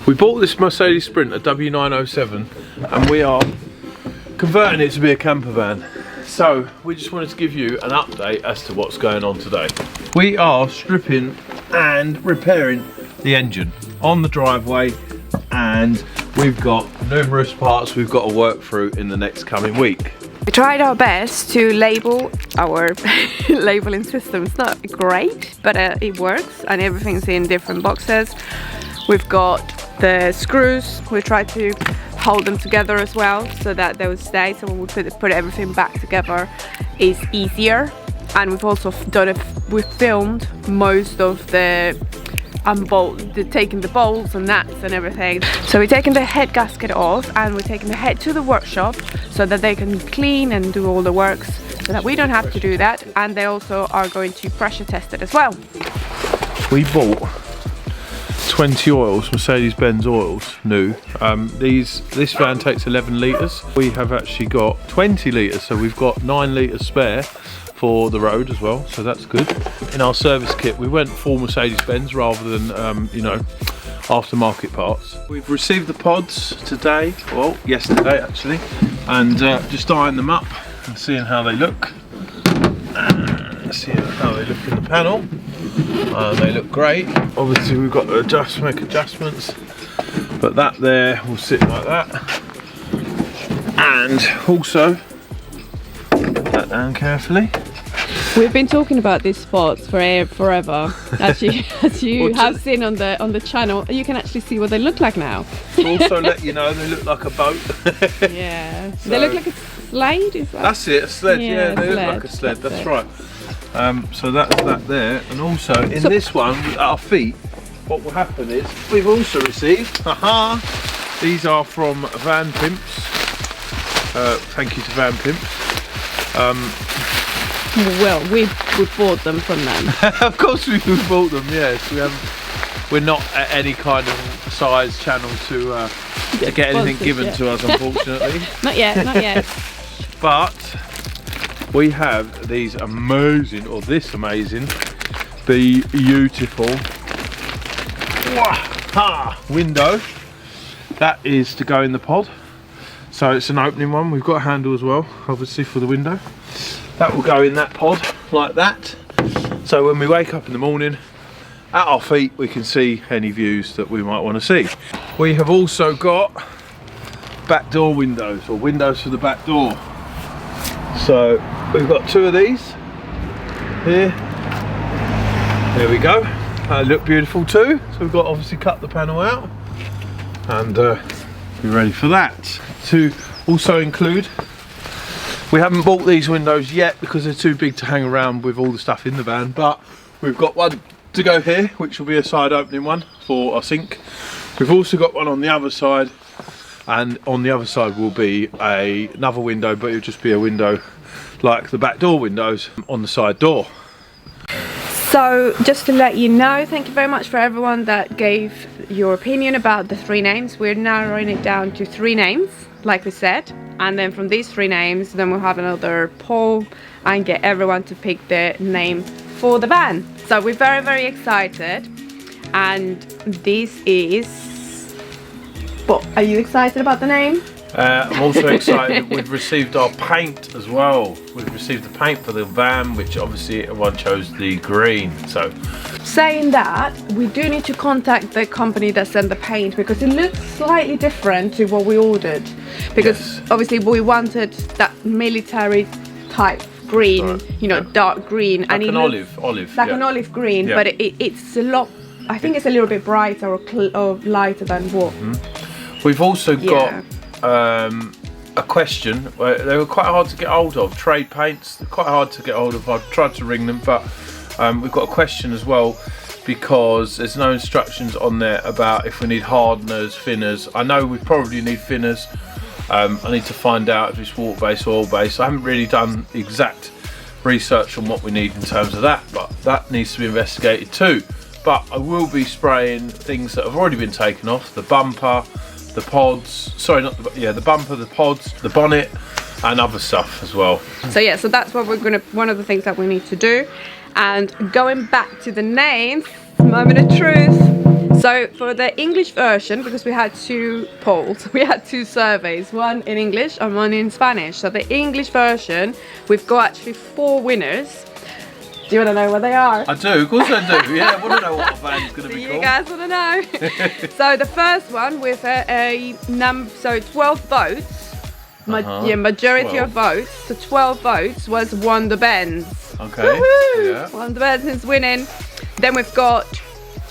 We bought this Mercedes Sprinter W907 and we are converting it to be a camper van. So we just wanted to give you an update as to what's going on today. We are stripping and repairing the engine on the driveway, and we've got numerous parts we've got to work through in the next coming week. We tried our best to label our labeling system. It's not great, but it works, and everything's in different boxes. We've got the screws. We tried to hold them together as well so that they would stay, so when we put everything back together is easier. And we've also we've filmed most of the taking the bolts and nuts and everything. So we're taking the head gasket off and we're taking the head to the workshop so that they can clean and do all the works, so that we don't have to do that. And they also are going to pressure test it as well. We bought 20 oils, Mercedes-Benz oils, new. This van takes 11 litres. We have actually got 20 litres, so we've got 9 litres spare for the road as well, so that's good. In our service kit, we went full Mercedes-Benz rather than, you know, aftermarket parts. We've received the pods today, well, yesterday actually, and just eyeing them up and seeing how they look. See how they look in the panel. They look great. Obviously we've got to make adjustments, but that there will sit like that. And also, put that down carefully. We've been talking about these spots for forever. As you have seen on the channel, you can actually see what they look like now. Also let you know, they look like a boat. Yeah. So, they look like a sled, is that? That's it, a sled, yeah, they look look like a sled, that's right. So that's that there, and also in this one, at our feet, what will happen is, we've also received, these are from Van Pimps. Thank you to Van Pimps. Well, we bought them from them. Of course we bought them, yes. We're not at any kind of size channel to get anything given to us, unfortunately. Not yet, not yet. But we have these amazing, or this amazing, beautiful window that is to go in the pod. So it's an opening one. We've got a handle as well, obviously, for the window. That will go in that pod like that. So when we wake up in the morning, at our feet, we can see any views that we might want to see. We have also got back door windows, or windows for the back door. So we've got 2 of these here. There we go. They look beautiful too. So we've got to obviously cut the panel out and be ready for that. To also include, we haven't bought these windows yet because they're too big to hang around with all the stuff in the van, but we've got one to go here, which will be a side opening one for our sink. We've also got one on the other side, and on the other side will be another window, but it'll just be a window like the back door windows on the side door. So just to let you know, thank you very much for everyone that gave your opinion about the 3 names. We're narrowing it down to 3 names, like we said, and then from these 3 names, then we'll have another poll and get everyone to pick the name for the van. So we're very, very excited, and this is... What, are you excited about the name? I'm also excited that we've received our paint as well. We've received the paint for the van, which obviously everyone chose the green. So, saying that, we do need to contact the company that sent the paint, because it looks slightly different to what we ordered. Because obviously we wanted that military type green, you know, dark green, like and an olive, like an olive green, but it's a lot. I think it's a little bit brighter or lighter than what. We've also got a question. They were quite hard to get hold of. Trade paints, they're quite hard to get hold of. I've tried to ring them, but we've got a question as well, because there's no instructions on there about if we need hardeners, thinners. I know we probably need thinners. I need to find out if it's water-based or oil-based. I haven't really done exact research on what we need in terms of that, but that needs to be investigated too. But I will be spraying things that have already been taken off: the bumper, the pods, sorry, not the, yeah, the bumper, the pods, the bonnet, and other stuff as well. So yeah, so that's what we're gonna, one of the things that we need to do. And going back to the names, moment of truth. So for the English version, because we had 2 polls, we had 2 surveys, one in English and one in Spanish. So the English version, we've got actually 4 winners. Do you want to know what they are? I do, of course I do. Yeah, I want to know what the van's going to be called. You guys want to know? So the first one with so 12 votes, majority 12. of votes, so 12 votes was Wonder Benz. Okay. Yeah. Wonder Benz is winning. Then we've got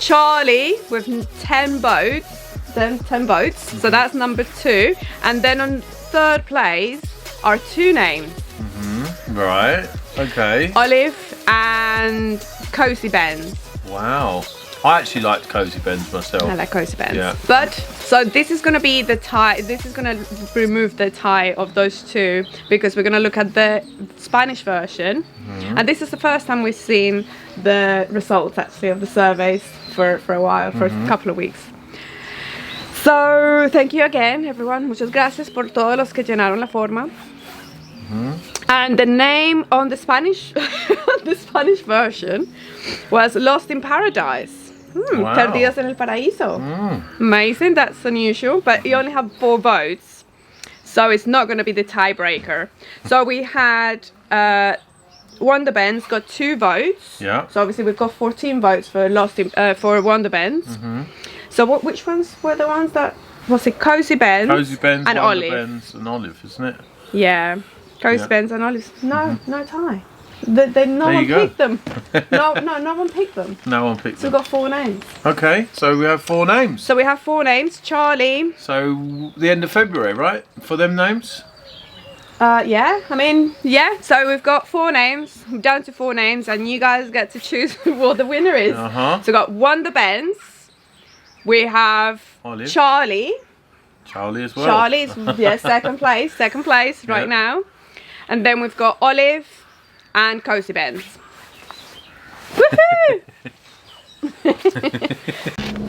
Charlie with 10 votes. So that's number 2. And then on 3rd place are 2 names. Right. Okay. Olive and Cozy Benz. Wow. I actually liked Cozy Benz myself. I like Cozy Benz. Yeah. But so this is gonna be the tie. This is gonna remove the tie of those 2 because we're gonna look at the Spanish version. And this is the first time we've seen the results actually of the surveys for a while, for a couple of weeks. So thank you again, everyone. Muchas gracias por todos los que llenaron la forma. And the name on the Spanish, the Spanish version, was Lost in Paradise. Wow. Perdidos en el Paraíso. Amazing. That's unusual. But you only have 4 votes, so it's not going to be the tiebreaker. So we had Wonder Benz got 2 votes. Yeah. So obviously we've got 14 votes for for Wonder Benz. So which ones were the ones that was it? Cozy Benz, Cozy Benz, and Wonder Olive. Benz and Olive, isn't it? Yeah. Cozy Benz and Olive. No, no tie. No one you go. picked them. No one picked them. No one picked So we've them. got 4 names. Okay, so we have 4 names. So we have 4 names. Charlie. So the end of February, right? For them names? Yeah, I mean, yeah. So we've got 4 names. We're down to 4 names, and you guys get to choose what the winner is. So we've got Wonder Benz. We have Olive. Charlie. Charlie as well. Charlie's second place right now. And then we've got Olive and Cozy Benz. Woohoo!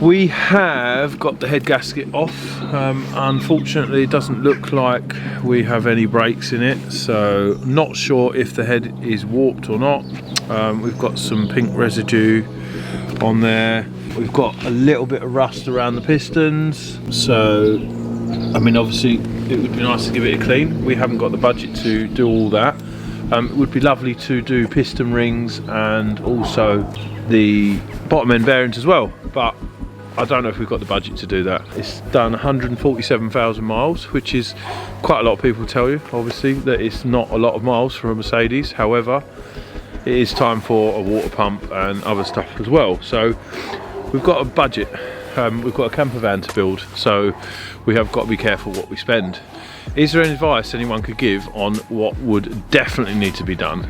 We have got the head gasket off. Unfortunately, it doesn't look like we have any brakes in it, so not sure if the head is warped or not. We've got some pink residue on there. We've got a little bit of rust around the pistons, so I mean, obviously it would be nice to give it a clean. We haven't got the budget to do all that. It would be lovely to do piston rings and also the bottom end bearings as well, but I don't know if we've got the budget to do that. It's done 147,000 miles, which is quite a lot of people tell you, obviously, that it's not a lot of miles for a Mercedes. However, it is time for a water pump and other stuff as well. So we've got a budget. We've got a camper van to build, so we have got to be careful what we spend. Is there any advice anyone could give on what would definitely need to be done?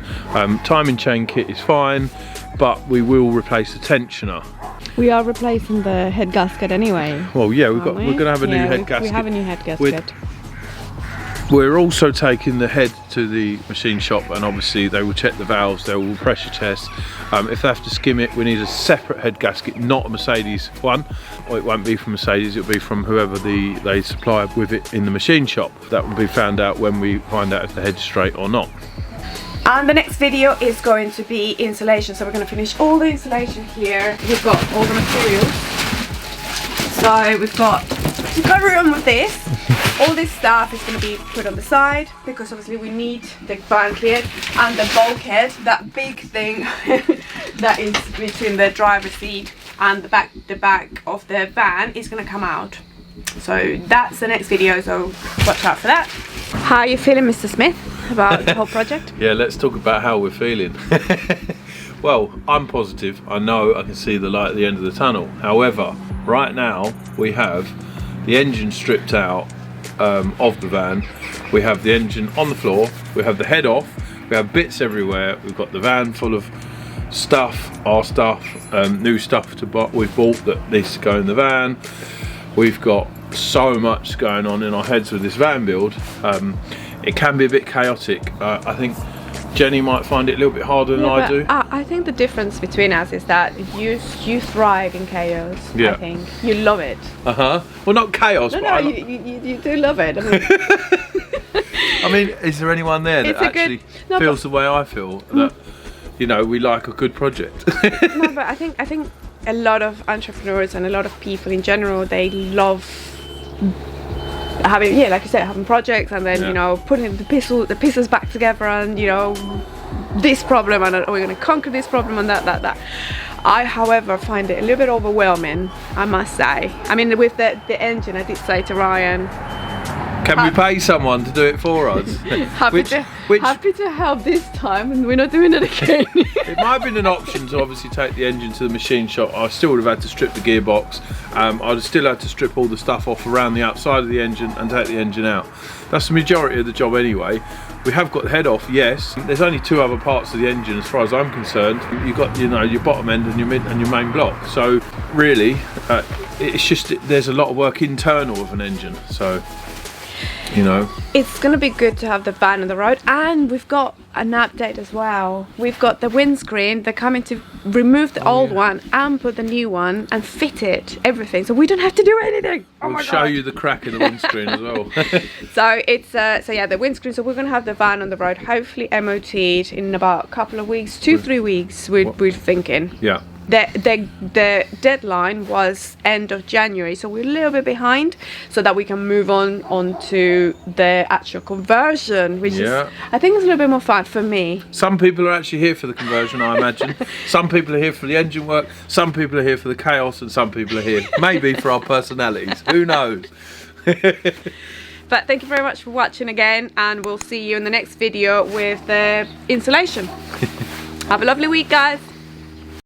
Timing chain kit is fine, but we will replace the tensioner. We are replacing the head gasket anyway. Well, yeah, we're going to have a new head gasket. We have a new head gasket. We're also taking the head to the machine shop, and obviously they will check the valves, they will pressure test. If they have to skim it, we need a separate head gasket, not a Mercedes one, or it won't be from Mercedes, it'll be from whoever they supply with it in the machine shop. That will be found out when we find out if the head's straight or not. And the next video is going to be insulation, so we're going to finish all the insulation here. We've got all the materials, so we've got to carry on with this. All this stuff is going to be put on the side because obviously we need the van cleared, and the bulkhead, that big thing that is between the driver's seat and the back of the van, is going to come out. So that's the next video, so watch out for that. How are you feeling, Mr. Smith, about the whole project? Yeah, let's talk about how we're feeling. Well, I'm positive. I know I can see the light at the end of the tunnel. However, right now we have the engine stripped out of the van. We have the engine on the floor. We have the head off. We have bits everywhere. We've got the van full of stuff, our stuff, new stuff we've bought that needs to go in the van. We've got so much going on in our heads with this van build. It can be a bit chaotic. I think Jenny might find it a little bit harder than I do. I think the difference between us is that you thrive in chaos. Yeah. I think you love it. Well, not chaos, but you do love it. I mean, is there anyone there that actually feels the way I feel? That, you know, we like a good project. No, but I think a lot of entrepreneurs and a lot of people in general, they love having, yeah, like you said, having projects and then you know, putting the pieces back together, and you know, this problem, and we're going to conquer this problem, and that. I, however, find it a little bit overwhelming, I must say. I mean, with the engine, I did say to Ryan, can we pay someone to do it for us? happy to help this time, and we're not doing it again. It might have been an option to obviously take the engine to the machine shop. I still would have had to strip the gearbox. I'd have still had to strip all the stuff off around the outside of the engine and take the engine out. That's the majority of the job anyway. We have got the head off, yes. There's only 2 other parts of the engine as far as I'm concerned. You've got, you know, your bottom end and your mid and your main block. So really, it's just, there's a lot of work internal of an engine. So, you know, it's gonna be good to have the van on the road, and we've got an update as well. We've got the windscreen. They're coming to remove the old one and put the new one and fit it, everything, so we don't have to do anything. We'll show you the crack in the windscreen as well. So it's so yeah, the windscreen. So we're gonna have the van on the road, hopefully MOT'd in about a couple of weeks, 2-3 weeks. We're thinking. Yeah. The deadline was end of January, so we're a little bit behind, so that we can move on to the actual conversion, which is, I think, it's a little bit more fun for me. Some people are actually here for the conversion, I imagine. Some people are here for the engine work, some people are here for the chaos, and some people are here maybe for our personalities. Who knows? But thank you very much for watching again, and we'll see you in the next video with the installation. Have a lovely week, guys.